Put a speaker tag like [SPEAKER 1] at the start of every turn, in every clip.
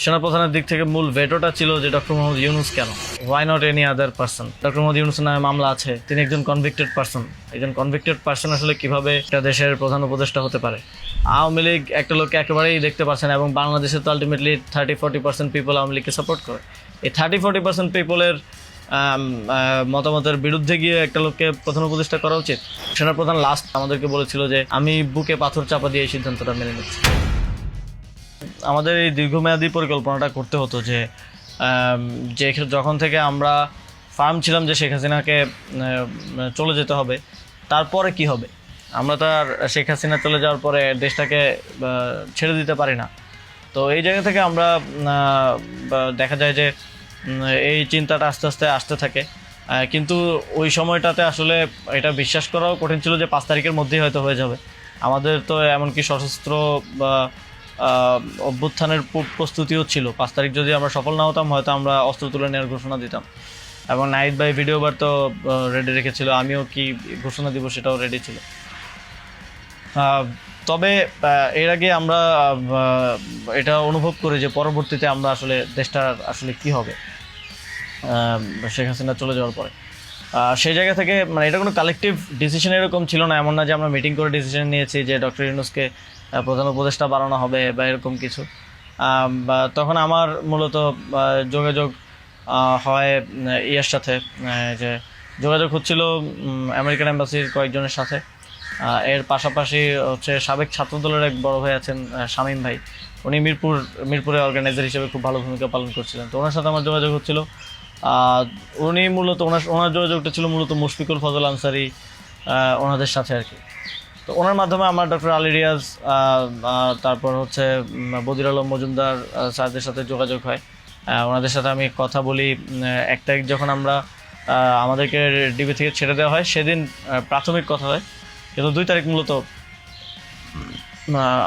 [SPEAKER 1] সেনাপ্রধানের দিক থেকে মূল ভেটোটা ছিল যে ডক্টর মোহাম্মদ ইউনূস কেন, why not any other person. Doctor Mohammad ইউনূসের নামে মামলা আছে, তিনি একজন কনভিক্টেড পার্সন। একজন কনভিক্টেড পার্সন আসলে কিভাবে একটা দেশের প্রধান উপদেষ্টা হতে পারে? আওয়ামী লীগ একটা লোককে একেবারেই দেখতে পাচ্ছে না, এবং বাংলাদেশে তো আলটিমেটলি 30-40% পিপল আওয়ামী লীগকে সাপোর্ট করে। এই 30-40% পিপলের মতামতের বিরুদ্ধে গিয়ে একটা লোককে প্রধান উপদেষ্টা করা উচিত? সেনাপ্রধান লাস্ট আমাদেরকে বলেছিল যে আমি বুকে পাথর চাপা দিয়ে এই সিদ্ধান্তটা মেনে নিচ্ছি। আমাদের এই দীর্ঘমেয়াদী পরিকল্পনাটা করতে হতো যে যে যখন থেকে আমরা ফার্ম ছিলাম যে শেখ হাসিনাকে চলে যেতে হবে, তারপরে কি হবে? আমরা তো আর শেখ হাসিনা চলে যাওয়ার পরে দেশটাকে ছেড়ে দিতে পারি না। তো এই জায়গা থেকে আমরা দেখা যায় যে এই চিন্তাটা আস্তে আস্তে আসতে থাকে। কিন্তু ওই সময়টাতে আসলে এটা বিশ্বাস করাও কঠিন ছিল যে 5 তারিখের মধ্যেই হয়তো হয়ে যাবে। আমাদের তো এমনকি সশস্ত্র বা অভ্যুত্থানের প্রস্তুতিও ছিল। 5 তারিখ যদি আমরা সফল না হতাম, হয়তো আমরা অস্ত্র তুলে নেওয়ার ঘোষণা দিতাম। এবং নাহিদ ভাই ভিডিওবার তো রেডি রেখেছিল, আমিও কি ঘোষণা দিব সেটাও রেডি ছিল। তবে এর আগে আমরা এটা অনুভব করি যে পরবর্তীতে আমরা আসলে দেশটার আসলে কি হবে শেখ হাসিনা চলে যাওয়ার পরে। সেই জায়গা থেকে মানে এটা কোনো কালেকটিভ ডিসিশন এরকম ছিল না, এমন না যে আমরা মিটিং করে ডিসিশন নিয়েছি যে ডক্টর ইউনূসকে প্রধান উপদেষ্টা বানানো হবে বা এরকম কিছু। তখন আমার মূলত যোগাযোগ হয় ইয়ের সাথে, যে যোগাযোগ হচ্ছিল আমেরিকান এম্বাসির কয়েকজনের সাথে। এর পাশাপাশি হচ্ছে সাবেক ছাত্রদলের এক বড় ভাই আছেন শামীম ভাই, উনি মিরপুরে অর্গানাইজার হিসেবে খুব ভালো ভূমিকা পালন করছিলেন। তো ওনার সাথে আমার যোগাযোগ হচ্ছিল। উনি মূলত ওনার যোগাযোগটা ছিল মূলত মুশফিকুল ফজল আনসারি ওনাদের সাথে আর কি। তো ওনার মাধ্যমে আমার ডক্টর আলী রিয়াজ, তারপর হচ্ছে বদির আলম মজুমদার স্যারদের সাথে যোগাযোগ হয়। ওনাদের সাথে আমি কথা বলি। 1 তারিখ যখন আমরা আমাদেরকে ডিবি থেকে ছেড়ে দেওয়া হয়, সেদিন প্রাথমিক কথা হয়, কিন্তু 2 তারিখ মূলত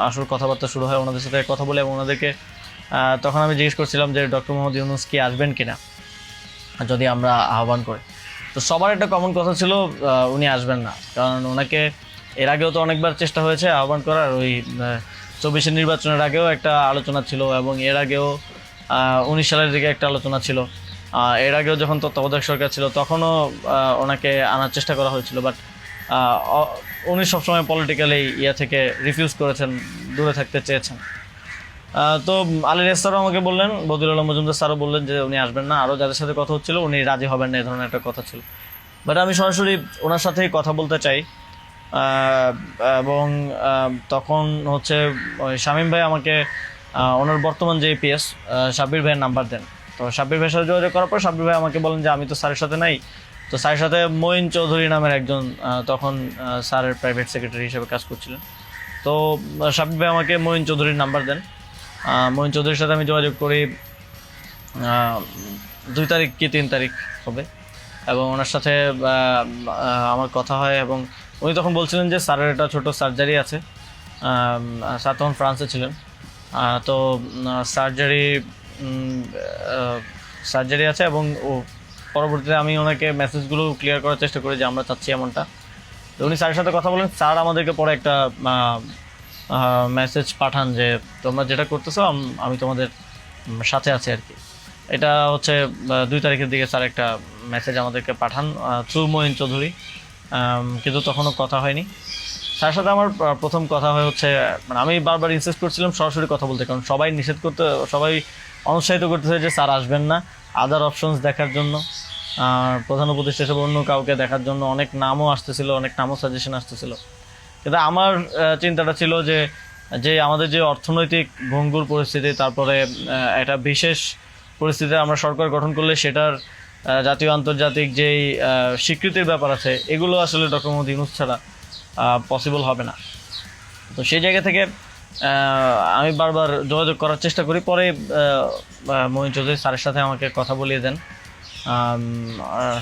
[SPEAKER 1] আসল কথাবার্তা শুরু হয়। ওনাদের সাথে কথা বলে এবং ওনাদেরকে তখন আমি জিজ্ঞেস করছিলাম যে ডক্টর মোহাম্মদ ইউনূস কি আসবেন কিনা যদি আমরা আহ্বান করি। তো সবার একটা কমন কথা ছিল উনি আসবেন না, কারণ ওনাকে এর আগেও তো অনেকবার চেষ্টা হয়েছে আহ্বান করার। ওই 24-এর নির্বাচনের আগেও একটা আলোচনা ছিল, এবং এর আগেও 19 সালের দিকে একটা আলোচনা ছিল। এর আগেও যখন তত্ত্বাবধায়ক সরকার ছিল তখনও ওনাকে আনার চেষ্টা করা হয়েছিল, বাট উনি সবসময় পলিটিক্যালি থেকে রিফিউজ করেছেন, দূরে থাকতে চেয়েছেন। তো আলী রিয়াজ স্যারও আমাকে বললেন, বদির আলম মজুমদার স্যারও বললেন যে উনি আসবেন না। আরও যাদের সাথে কথা হচ্ছিল উনি রাজি হবেন না, এই ধরনের একটা কথা ছিল। বাট আমি সরাসরি ওনার সাথেই কথা বলতে চাই। এবং তখন হচ্ছে শামীম ভাই আমাকে ওনার বর্তমান যে পিএস সাব্বির ভাইয়ের নাম্বার দেন। তো সাব্বির ভাইয়ের সাথে যোগাযোগ করার পর সাব্বির ভাই আমাকে বলেন যে আমি তো স্যারের সাথে নাই। তো স্যারের সাথে মঈন চৌধুরী নামের একজন তখন স্যারের প্রাইভেট সেক্রেটারি হিসেবে কাজ করছিলেন। তো সাব্বির ভাই আমাকে মঈন চৌধুরীর নাম্বার দেন। মঈন চৌধুরীর সাথে আমি যোগাযোগ করি 2 তারিখ কি 3 তারিখ হবে, এবং ওনার সাথে আমার কথা হয়। এবং উনি তখন বলছিলেন যে স্যারের একটা ছোটো সার্জারি আছে। স্যার তখন ফ্রান্সে ছিলেন। তো সার্জারি আছে, এবং পরবর্তীতে আমি ওনাকে মেসেজগুলো ক্লিয়ার করার চেষ্টা করি যে আমরা চাচ্ছি এমনটা। তো উনি স্যারের সাথে কথা বলেন। স্যার আমাদেরকে পরে একটা মেসেজ পাঠান যে তোমরা যেটা করতেছো আমি তোমাদের সাথে আছি আর কি। এটা হচ্ছে 2 তারিখের দিকে স্যার একটা মেসেজ আমাদেরকে পাঠান থ্রু মঈন চৌধুরী, কিন্তু তখনও কথা হয়নি। স্যারের সাথে আমার প্রথম কথা হচ্ছে, মানে আমি বারবার ইনসিস্ট করছিলাম সরাসরি কথা বলতে, কারণ সবাই অনুৎসাহিত করতেছে যে স্যার আসবেন না, আদার অপশনস দেখার জন্য, প্রধান উপদেষ্টা হিসেবে অন্য কাউকে দেখার জন্য অনেক নামও আসতেছিল, অনেক নামও সাজেশন আসতেছিল। কিন্তু আমার চিন্তাটা ছিল যে আমাদের যে অর্থনৈতিক ভঙ্গুর পরিস্থিতি, তারপরে একটা বিশেষ পরিস্থিতিতে আমরা সরকার গঠন করলে সেটার জাতীয় আন্তর্জাতিক যেই স্বীকৃতির ব্যাপার আছে, এগুলো আসলে ডক্টর মোহাম্মদ ইউনূস ছাড়া পসিবল হবে না। তো সেই জায়গা থেকে আমি বারবার যোগাযোগ করার চেষ্টা করি। পরে মঈন চৌধুরী স্যারের সাথে আমাকে কথা বলিয়ে দেন।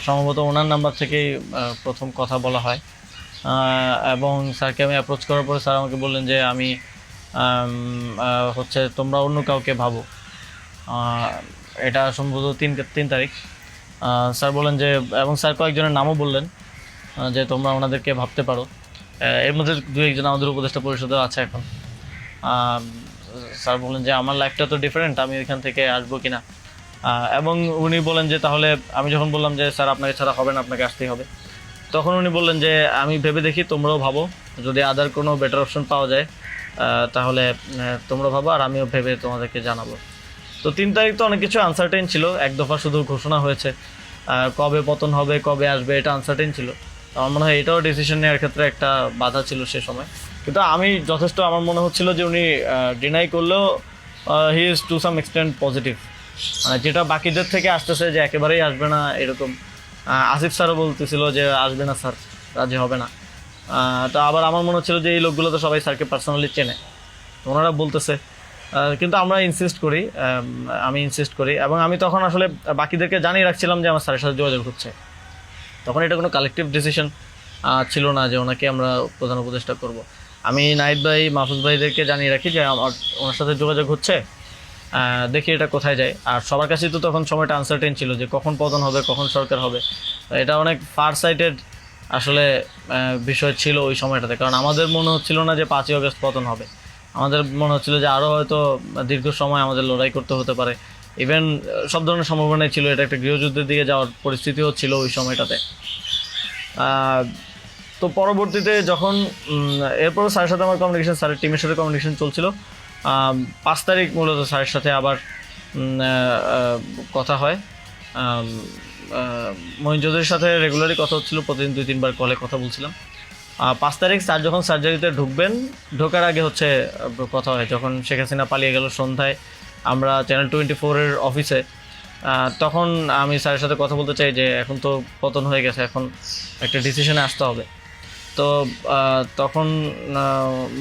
[SPEAKER 1] সম্ভবত ওনার নাম্বার থেকেই প্রথম কথা বলা হয়, এবং স্যারকে আমি অ্যাপ্রোচ করার পরে স্যার আমাকে বললেন যে আমি হচ্ছে তোমরা অন্য কাউকে ভাবো। এটা সম্ভবত 3 তারিখ। স্যার বললেন যে, এবং স্যার কয়েকজনের নামও বললেন যে তোমরা ওনাদেরকে ভাবতে পারো। এর মধ্যে 2-1 জন আমাদের উপদেষ্টা পরিষদেও আছে এখন। স্যার বললেন যে আমার লাইফটা তো ডিফারেন্ট, আমি ওইখান থেকে আসবো কিনা। এবং উনি বলেন যে তাহলে, আমি যখন বললাম যে স্যার আপনাকে ছাড়া হবে না, আপনাকে আসতেই হবে, তখন উনি বললেন যে আমি ভেবে দেখি, তোমরাও ভাবো, যদি আদার কোনো বেটার অপশন পাওয়া যায় তাহলে তোমরা ভাবো, আর আমিও ভেবে তোমাদেরকে জানাবো। তো 3 তারিখ তো অনেক কিছু আনসার্টেন ছিল, এক দফা শুধু ঘোষণা হয়েছে, কবে পতন হবে, কবে আসবে, এটা আনসার্টেন ছিল। আমার মনে হয় এটাও ডিসিশন নেওয়ার ক্ষেত্রে একটা বাধা ছিল সে সময়। কিন্তু আমি যথেষ্ট, আমার মনে হচ্ছিল যে উনি ডিনাই করলেও he is to some extent positive, যেটা বাকিদের থেকে আসতেছে যে একেবারেই আসবে না এরকম। আসিফ স্যারও বলতেছিল যে আসবে না স্যার, রাজি হবে না। তো আবার আমার মনে হচ্ছিল যে এই লোকগুলো তো সবাই স্যারকে পার্সোনালি চেনে, তো ওনারা বলতেছে, কিন্তু আমরা ইনসিস্ট করি, আমি ইনসিস্ট করি, এবং আমি তখন আসলে বাকিদেরকে জানিয়ে রাখছিলাম যে আমার স্যারের সাথে যোগাযোগ হচ্ছে। তখন এটা কোনো কালেকটিভ ডিসিশন ছিল না যে ওনাকে আমরা প্রধান উপদেষ্টা করব। আমি নাহিদ ভাই, মাহফুজ ভাইদেরকে জানিয়ে রাখি যে আমার ওনার সাথে যোগাযোগ হচ্ছে, দেখি এটা কোথায় যায়। আর সবার কাছেই তো তখন সময়টা আনসার্টেন ছিল যে কখন পতন হবে, কখন সরকার হবে। এটা অনেক ফার সাইটেড আসলে বিষয় ছিল ওই সময়টাতে, কারণ আমাদের মনে হচ্ছিল না যে 5ই আগস্ট পতন হবে, আমাদের মনে হচ্ছিল যে আরও হয়তো দীর্ঘ সময় আমাদের লড়াই করতে হতে পারে। ইভেন সব ধরনের সম্ভাবনাই ছিল, এটা একটা গৃহযুদ্ধের দিকে যাওয়ার পরিস্থিতিও ছিল ওই সময়টাতে। তো পরবর্তীতে যখন এরপরও স্যারের সাথে আমার কমিউনিকেশন, স্যারের টিমের সাথে কমিউনিকেশন চলছিল। 5 তারিখ মূলত স্যারের সাথে আবার কথা হয়। মহিন চৌধুরীর সাথে রেগুলারই কথা হচ্ছিল, প্রতিদিন 2-3 বার কলে কথা বলছিলাম। 5 তারিখ স্যার যখন সার্জারিতে ঢুকবেন, ঢোকার আগে হচ্ছে কথা হয়, যখন শেখ হাসিনা পালিয়ে গেল সন্ধ্যায়, আমরা চ্যানেল 24-এর অফিসে, তখন আমি স্যারের সাথে কথা বলতে চাই যে এখন তো পতন হয়ে গেছে, এখন একটা ডিসিশনে আসতে হবে। তো তখন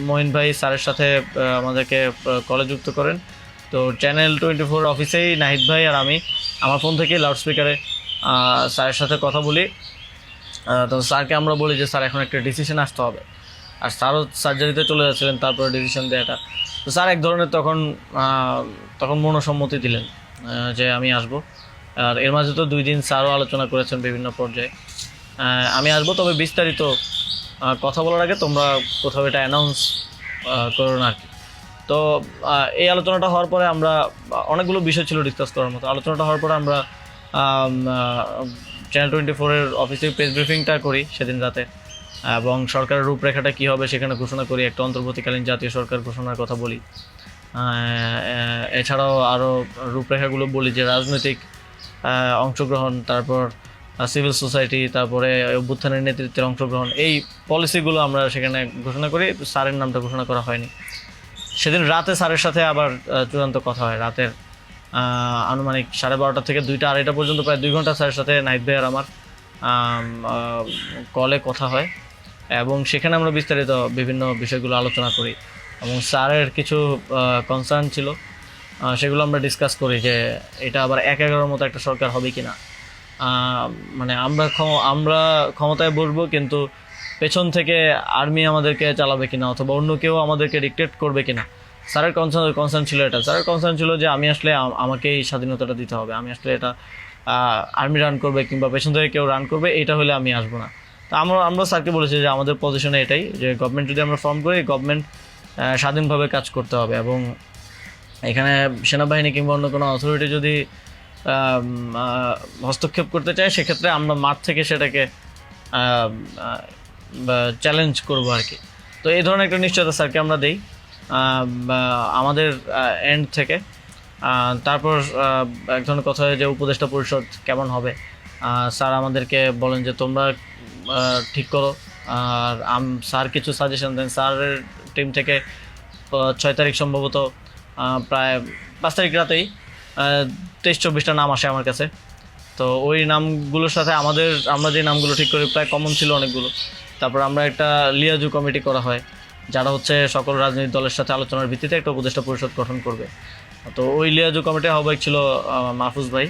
[SPEAKER 1] মহিন ভাই স্যারের সাথে আমাদেরকে কলে যুক্ত করেন। তো চ্যানেল 24 অফিসেই নাহিদ ভাই আর আমি আমার ফোন থেকে লাউডস্পিকারে স্যারের সাথে কথা বলি। তো স্যারকে আমরা বলি যে স্যার এখন একটা ডিসিশন আসতে হবে, আর স্যারও সার্জারিতে চলে যাচ্ছিলেন, তারপরে ডিসিশন দেওয়াটা। তো স্যার এক ধরনের তখন মনসম্মতি দিলেন যে আমি আসব। আর এর মাঝে তো 2 দিন স্যারও আলোচনা করেছেন বিভিন্ন পর্যায়ে, আমি আসবো, তবে বিস্তারিত কথা বলার আগে তোমরা কোথাও এটা অ্যানাউন্স করো না আর কি। তো এই আলোচনাটা হওয়ার পরে আমরা, অনেকগুলো বিষয় ছিল ডিসকাস করার মতো, আলোচনাটা হওয়ার পরে আমরা চ্যানেল 24-এর অফিসে প্রেস ব্রিফিংটা করি সেদিন রাতে, এবং সরকারের রূপরেখাটা কী হবে সেখানে ঘোষণা করি, একটা অন্তর্বর্তীকালীন জাতীয় সরকার ঘোষণার কথা বলি। এছাড়াও আরও রূপরেখাগুলো বলি যে রাজনৈতিক অংশগ্রহণ, তারপর সিভিল সোসাইটি, তারপরে অভ্যুত্থানের নেতৃত্বের অংশগ্রহণ, এই পলিসিগুলো আমরা সেখানে ঘোষণা করি। স্যারের নামটা ঘোষণা করা হয়নি। সেদিন রাতে স্যারের সাথে আবার চূড়ান্ত কথা হয়, রাতের আনুমানিক 12:30 থেকে 2টা-2:30 পর্যন্ত, প্রায় 2 ঘন্টা স্যারের সাথে নাহিদ ভাই আর আমার কলে কথা হয়, এবং সেখানে আমরা বিস্তারিত বিভিন্ন বিষয়গুলো আলোচনা করি, এবং স্যারের কিছু কনসার্ন ছিল সেগুলো আমরা ডিসকাস করি যে এটা আবার 1-11 মতো একটা সরকার হবে কি না, মানে আমরা ক্ষমতায় বসবো কিন্তু পেছন থেকে আর্মি আমাদেরকে চালাবে কিনা, অথবা অন্য কেউ আমাদেরকে ডিক্টেট করবে কিনা। স্যারের কনসার্ন ছিল এটা, স্যারের কনসার্ন ছিল যে আমি আসলে আমাকেই স্বাধীনতাটা দিতে হবে, আমি আসলে এটা আর্মি রান করবে কিংবা পেছন থেকে কেউ রান করবে, এটা হলে আমি আসবো না। তো আমরা স্যারকে বলেছি যে আমাদের পজিশনে এটাই, যে গভর্নমেন্ট যদি আমরা ফর্ম করি, গভর্নমেন্ট স্বাধীনভাবে কাজ করতে হবে, এবং এখানে সেনাবাহিনী কিংবা অন্য কোনো অথরিটি যদি হস্তক্ষেপ করতে চায়, সেক্ষেত্রে আমরা মাঠ থেকে সেটাকে চ্যালেঞ্জ করবো আর কি। তো এই ধরনের একটা নিশ্চয়তা স্যারকে আমরা দিই আমাদের এন্ড থেকে। তারপর এক ধরনের কথা হয় যে উপদেষ্টা পরিষদ কেমন হবে, স্যার আমাদেরকে বলেন যে তোমরা ঠিক করো, আর স্যার কিছু সাজেশন দেন। স্যারের টিম থেকে 6 তারিখ সম্ভবত প্রায় 5 তারিখ রাতেই 23-24টা নাম আসে আমার কাছে। তো ওই নামগুলোর সাথে আমরা যে নামগুলো ঠিক করি প্রায় কমন ছিল অনেকগুলো। তারপর আমরা একটা লিয়াজু কমিটি করা হয়, যারা হচ্ছে সকল রাজনৈতিক দলের সাথে আলোচনার ভিত্তিতে একটা উপদেষ্টা পরিষদ গঠন করবে। তো ওই লিয়াজু কমিটির আহ্বায়ক ছিল মাহফুজ ভাই।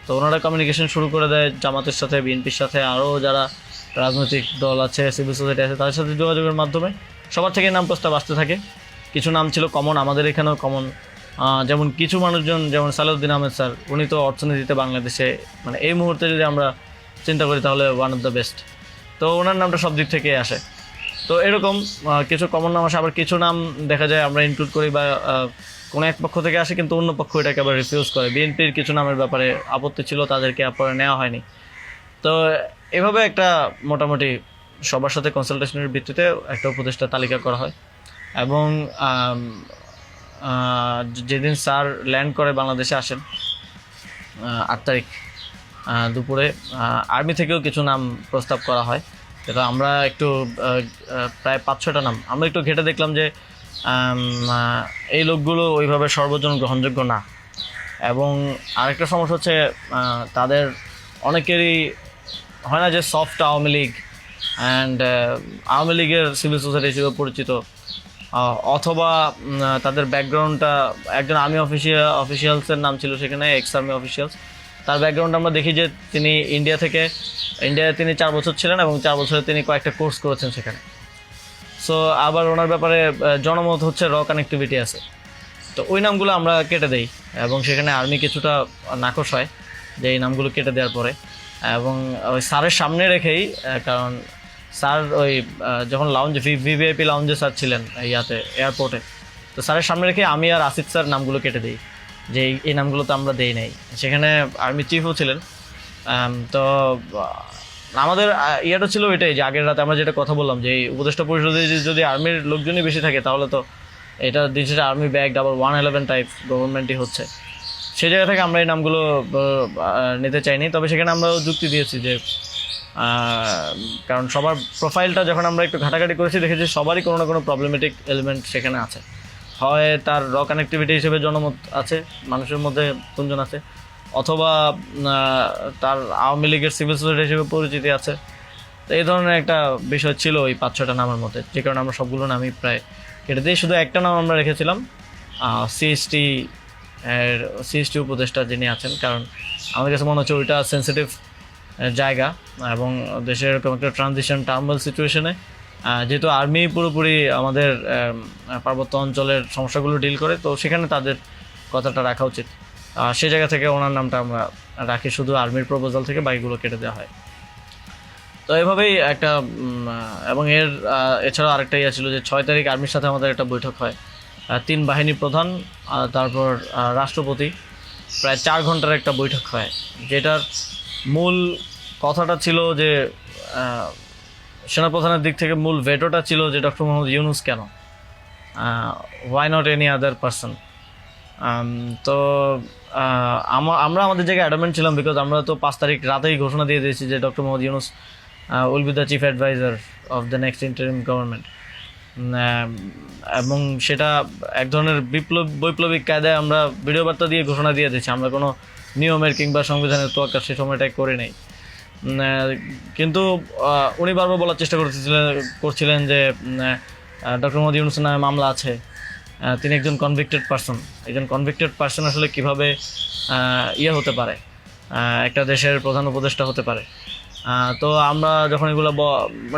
[SPEAKER 1] তো ওনারা কমিউনিকেশন শুরু করে দেয় জামাতের সাথে, বিএনপির সাথে, আরও যারা রাজনৈতিক দল আছে, সিভিল সোসাইটি আছে, তাদের সাথে যোগাযোগের মাধ্যমে সবার থেকে নাম প্রস্তাব আসতে থাকে। কিছু নাম ছিল কমন, আমাদের এখানেও কমন, যেমন কিছু মানুষজন, যেমন সালাউদ্দিন আহমেদ স্যার, উনি তো অর্থনীতিতে বাংলাদেশে মানে এই মুহূর্তে যদি আমরা চিন্তা করি তাহলে ওয়ান অফ দ্য বেস্ট। তো ওনার নামটা সব দিক থেকে আসে। তো এরকম কিছু কমন নাম আসে, আবার কিছু নাম দেখা যায় আমরা ইনক্লুড করি বা কোনো এক পক্ষ থেকে আসে কিন্তু অন্য পক্ষ এটাকে আবার রিফিউজ করে। বিএনপির কিছু নামের ব্যাপারে আপত্তি ছিল, তাদেরকে পরে নেওয়া হয়নি। তো এভাবে একটা মোটামুটি সবার সাথে কনসালটেশনের ভিত্তিতে একটা উপদেষ্টা তালিকা করা হয়। এবং যেদিন স্যার ল্যান্ড করে বাংলাদেশে আসেন 8 তারিখ দুপুরে, আর্মি থেকেও কিছু নাম প্রস্তাব করা হয়। যেটা আমরা একটু প্রায় 5-6টা নাম আমরা একটু ঘেটে দেখলাম যে এই লোকগুলো ওইভাবে সর্বজন গ্রহণযোগ্য না। এবং আরেকটা সমস্যা হচ্ছে তাদের অনেকেরই হয় না যে সফট আওয়ামী লীগ অ্যান্ড আওয়ামী লীগের সিভিল সোসাইটি হিসেবে পরিচিত, অথবা তাদের ব্যাকগ্রাউন্ডটা একজন আর্মি অফিসিয়ালসের নাম ছিল সেখানে, এক্স আর্মি অফিসিয়ালস। তার ব্যাকগ্রাউন্ড আমরা দেখি যে তিনি ইন্ডিয়ায় তিনি 4 বছর ছিলেন এবং 4 বছরে তিনি কয়েকটা কোর্স করেছেন সেখানে। সো আবার ওনার ব্যাপারে জনমত হচ্ছে র কানেক্টিভিটি আছে। তো ওই নামগুলো আমরা কেটে দেই এবং সেখানে আর্মি কিছুটা নাকশ হয় যে এই নামগুলো কেটে দেওয়ার পরে। এবং ওই স্যারের সামনে রেখেই, কারণ স্যার ওই যখন লাউঞ্জ ভিভিআইপি লাউঞ্জে স্যার ছিলেন ইয়াতে এয়ারপোর্টে, তো স্যারের সামনে রেখে আমি আর আসিফ স্যার নামগুলো কেটে দিই যে এই নামগুলো তো আমরা দেই নাই। সেখানে আর্মি চিফও ছিলেন। তো আমাদের ইয়েটা ছিল এটাই যে আগের রাতে আমরা যেটা কথা বললাম যে এই উপদেষ্টা পরিষদে যদি আর্মির লোকজনই বেশি থাকে তাহলে তো এটা দিন শেষে আর্মি ব্যাগড আবার 111 টাইপ গভর্নমেন্টই হচ্ছে। সেই জায়গা থেকে আমরা এই নামগুলো নিতে চাইনি। তবে সেখানে আমরাও যুক্তি দিয়েছি যে কারণ সবার প্রোফাইলটা যখন আমরা একটু ঘাটাঘাটি করেছি দেখেছি সবারই কোনো না কোনো প্রবলেমেটিক এলিমেন্ট সেখানে আছে। হয় তার র কানেক্টিভিটি হিসেবে জনমত আছে, মানুষের মধ্যে গুঞ্জন আছে, অথবা তার আওয়ামী লীগের সিভিল সোসাইটি হিসেবে পরিচিতি আছে। তো এই ধরনের একটা বিষয় ছিল ওই 5-6টা নামের মধ্যে, যে কারণে আমরা সবগুলো নামই প্রায় কেটে দিই। শুধু একটা নাম আমরা রেখেছিলাম সিএসটি উপদেষ্টা যিনি আছেন, কারণ আমাদের কাছে মনে হচ্ছে ওইটা সেন্সিটিভ জায়গা এবং দেশের এরকম একটা ট্রানজিশন টার্মাল সিচুয়েশনে যেহেতু আর্মি পুরোপুরি আমাদের পার্বত্য অঞ্চলের সমস্যাগুলো ডিল করে, তো সেখানে তাদের কথাটা রাখা উচিত। সেই জায়গা থেকে ওনার নামটা আমরা রাখি, শুধু আর্মির প্রপোজাল থেকে বাকিগুলো কেটে দেওয়া হয়। তো এভাবেই একটা এবং এছাড়াও আরেকটা ইয়ে ছিল যে 6 তারিখ আর্মির সাথে আমাদের একটা বৈঠক হয়, 3 বাহিনী প্রধান তারপর রাষ্ট্রপতি, প্রায় 4 ঘন্টার একটা বৈঠক হয়। যেটার মূল কথাটা ছিল যে সেনাপ্রধানের দিক থেকে মূল ভেটোটা ছিল যে ডক্টর মোহাম্মদ ইউনূস কেন, why not any other person. তো আমরা আমাদের জায়গায় অ্যাডামেন্ট ছিলাম, বিকজ আমরা তো 5 তারিখ রাতেই ঘোষণা দিয়ে দিয়েছি যে doctor Mohammad Yunus will be the chief adviser of the next interim government. এবং সেটা এক ধরনের বৈপ্লবিক কায়দায় আমরা ভিডিও বার্তা দিয়ে ঘোষণা দিয়ে দিয়েছি, আমরা কোনো নিয়মের কিংবা সংবিধানের তোয়াক্কা সে সময়টাই করে নেই। কিন্তু উনি বারবার বলার চেষ্টা করছিলেন যে ডক্টর মোহাম্মদ ইউনূসের নামে মামলা আছে, তিনি একজন কনভিক্টেড পারসন। একজন কনভিক্টেড পারসন আসলে কীভাবে হতে পারে, একটা দেশের প্রধান উপদেষ্টা হতে পারে। তো আমরা যখন এগুলো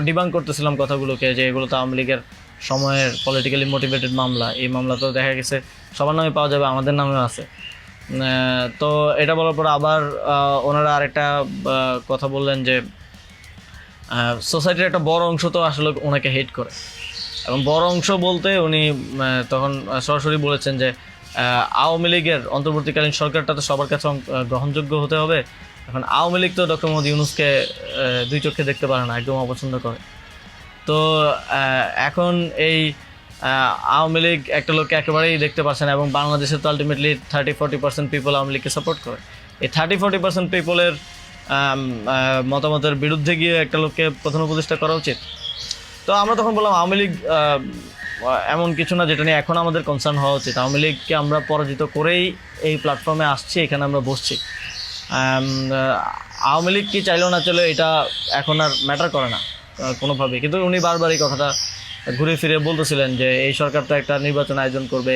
[SPEAKER 1] ডিবাঙ্ক করতেছিলাম কথাগুলোকে যে এগুলো তো আওয়ামী লীগের সময়ের পলিটিক্যালি মোটিভেটেড মামলা, এই মামলা তো দেখা গেছে সবার নামে পাওয়া যাবে, আমাদের নামেও আছে। তো এটা বলার পর আবার ওনারা আরেকটা কথা বললেন যে সোসাইটির একটা বড় অংশ তো আসলে ওনাকে হেট করে, এবং বড় অংশ বলতে উনি তখন সরাসরি বলেছেন যে আওয়ামী লীগের অন্তর্বর্তীকালীন সরকারটা তো সবার কাছে গ্রহণযোগ্য হতে হবে। এখন আওয়ামী লীগ তো ডক্টর মোহাম্মদ ইউনূসকে 2 চোখে দেখতে পারে না, একদম অপছন্দ করে। তো এখন এই আওয়ামী লীগ একটা লোককে একেবারেই দেখতে পাচ্ছে না, এবং বাংলাদেশে তো আলটিমেটলি 30-40% পিপল আওয়ামী লীগকে সাপোর্ট করে। এই 30-40% পিপলের মতামতের বিরুদ্ধে গিয়ে একটা লোককে প্রধান উপদেষ্টা করা উচিত। তো আমরা তখন বললাম আওয়ামী লীগ এমন কিছু না যেটা নিয়ে এখন আমাদের কনসার্ন হওয়া উচিত। আওয়ামী লীগকে আমরা পরাজিত করেই এই প্ল্যাটফর্মে আসছি, এখানে আমরা বসছি। আওয়ামী লীগ কি চাইলেও না চলে এটা এখন আর ম্যাটার করে না কোনোভাবেই। কিন্তু উনি বারবার এই কথাটা ঘুরে ফিরে বলতেছিলেন যে এই সরকার তো একটা নির্বাচন আয়োজন করবে,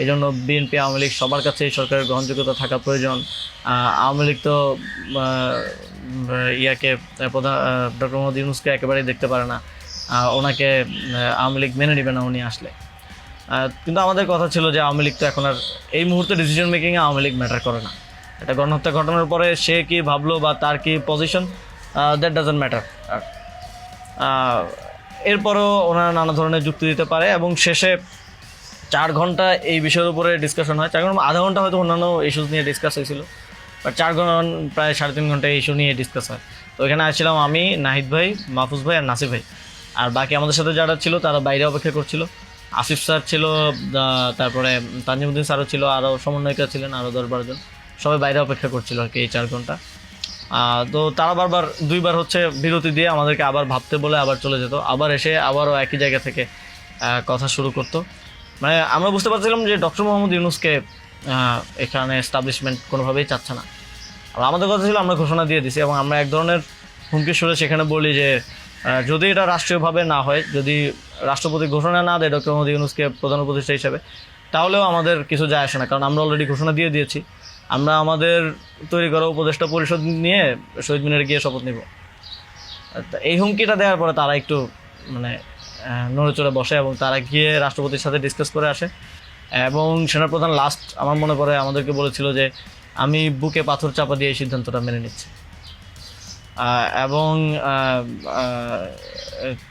[SPEAKER 1] এই জন্য বিএনপি আওয়ামী লীগ সবার কাছে এই সরকারের গ্রহণযোগ্যতা থাকা প্রয়োজন। আওয়ামী লীগ তো ডক্টর মোহাম্মদ ইউনূসকে একেবারেই দেখতে পারে না, ওনাকে আওয়ামী লীগ মেনে নেবে না উনি আসলে। কিন্তু আমাদের কথা ছিল যে আওয়ামী লীগ তো এখন আর এই মুহূর্তে ডিসিশন মেকিংয়ে আওয়ামী লীগ ম্যাটার করে না। এটা গণহত্যা ঘটনার পরে সে কি ভাবলো বা তার কি পজিশন, দ্যাট ডাজন্ট ম্যাটার। এরপরও ওনারা নানা ধরনের যুক্তি দিতে পারে এবং শেষে 4 ঘন্টা এই বিষয়ের উপরে ডিসকাশন হয়। 4 ঘন্টা, আধা ঘন্টা হয়তো অন্যান্য ইস্যুস নিয়ে ডিসকাস হয়েছিল, বাট 4 ঘন্টা প্রায় 3.5 ঘন্টা এই ইস্যু নিয়ে ডিসকাস হয়। তো এখানে আসছিলাম আমি, নাহিদ ভাই, মাহফুজ ভাই আর নাসির ভাই। আর বাকি আমাদের সাথে যারা ছিল তারা বাইরে অপেক্ষা করছিল। আসিফ স্যার ছিল, তারপরে তানজিমুদ্দিন স্যারও ছিল, আরও সমন্বয়িকা ছিলেন আরও 10-12 জন, সবাই বাইরে অপেক্ষা করছিল আর কি এই 4 ঘন্টা। তো তারা বারবার 2বার হচ্ছে বিরতি দিয়ে আমাদেরকে আবার ভাবতে বলে আবার চলে যেত, আবার এসে আবারও একই জায়গা থেকে কথা শুরু করতো। মানে আমরা বুঝতে পারছিলাম যে ডক্টর মোহাম্মদ ইউনূসকে এখানে এস্টাবলিশমেন্ট কোনোভাবেই চাচ্ছে না। আর আমাদের কথা ছিল আমরা ঘোষণা দিয়ে দিছি, এবং আমরা এক ধরনের হুমকি সুরে সেখানে বলি যে যদি এটা রাষ্ট্রীয়ভাবে না হয়, যদি রাষ্ট্রপতি ঘোষণা না দেয় ডক্টর মোহাম্মদ ইউনূসকে প্রধান উপদেষ্টা হিসেবে, তাহলেও আমাদের কিছু যায় আসে না, কারণ আমরা অলরেডি ঘোষণা দিয়ে দিয়েছি। আমরা আমাদের তৈরি করা উপদেষ্টা পরিষদ নিয়ে শহীদ মিনারে গিয়ে শপথ নিব। এই হুমকিটা দেওয়ার পরে তারা একটু মানে নড়েচড়ে বসে এবং তারা গিয়ে রাষ্ট্রপতির সাথে ডিসকাস করে আসে। এবং সেনাপ্রধান লাস্ট আমার মনে পড়ে আমাদেরকে বলেছিল যে আমি বুকে পাথর চাপা দিয়ে এই সিদ্ধান্তটা মেনে নিচ্ছি। এবং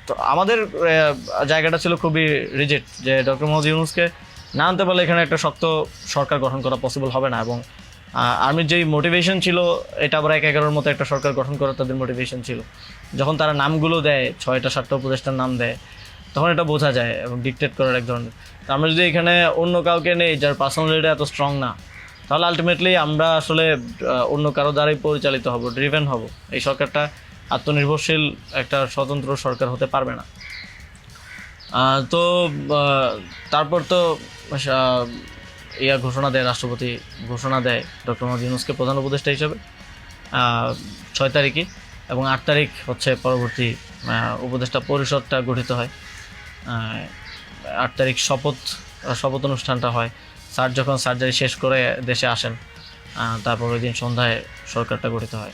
[SPEAKER 1] তো আমাদের জায়গাটা ছিল খুবই রিজিড যে ডক্টর মোহাম্মদ ইউনূসকে না আনতে পারলে এখানে একটা শক্ত সরকার গঠন করা পসিবল হবে না। এবং আর্মির যেই মোটিভেশন ছিল, এটা আবার 1-11-র মতো একটা সরকার গঠন করার তাদের মোটিভেশন ছিল। যখন তারা নামগুলো দেয়, 6টা-7টা উপদেষ্টার নাম দেয়, তখন এটা বোঝা যায় এবং ডিকটেট করার এক ধরনের। তো আমরা যদি এখানে অন্য কাউকে নেই যার পার্সোনালিটি এত স্ট্রং না, তাহলে আলটিমেটলি আমরা আসলে অন্য কারো দ্বারাই পরিচালিত হব, ড্রিভেন হব। এই সরকারটা আত্মনির্ভরশীল একটা স্বতন্ত্র সরকার হতে পারবে না। তো তারপর তো ঘোষণা দেয়, রাষ্ট্রপতি ঘোষণা দেয় ডক্টর মোহাম্মদ ইউনূসকে প্রধান উপদেষ্টা হিসেবে 6 তারিখে, এবং 8 তারিখ হচ্ছে পরবর্তী উপদেষ্টা পরিষদটা গঠিত হয়। 8 তারিখ শপথ অনুষ্ঠানটা হয়। স্যার যখন সার্জারি শেষ করে দেশে আসেন, তারপর ওই দিন সন্ধ্যায় সরকারটা গঠিত হয়।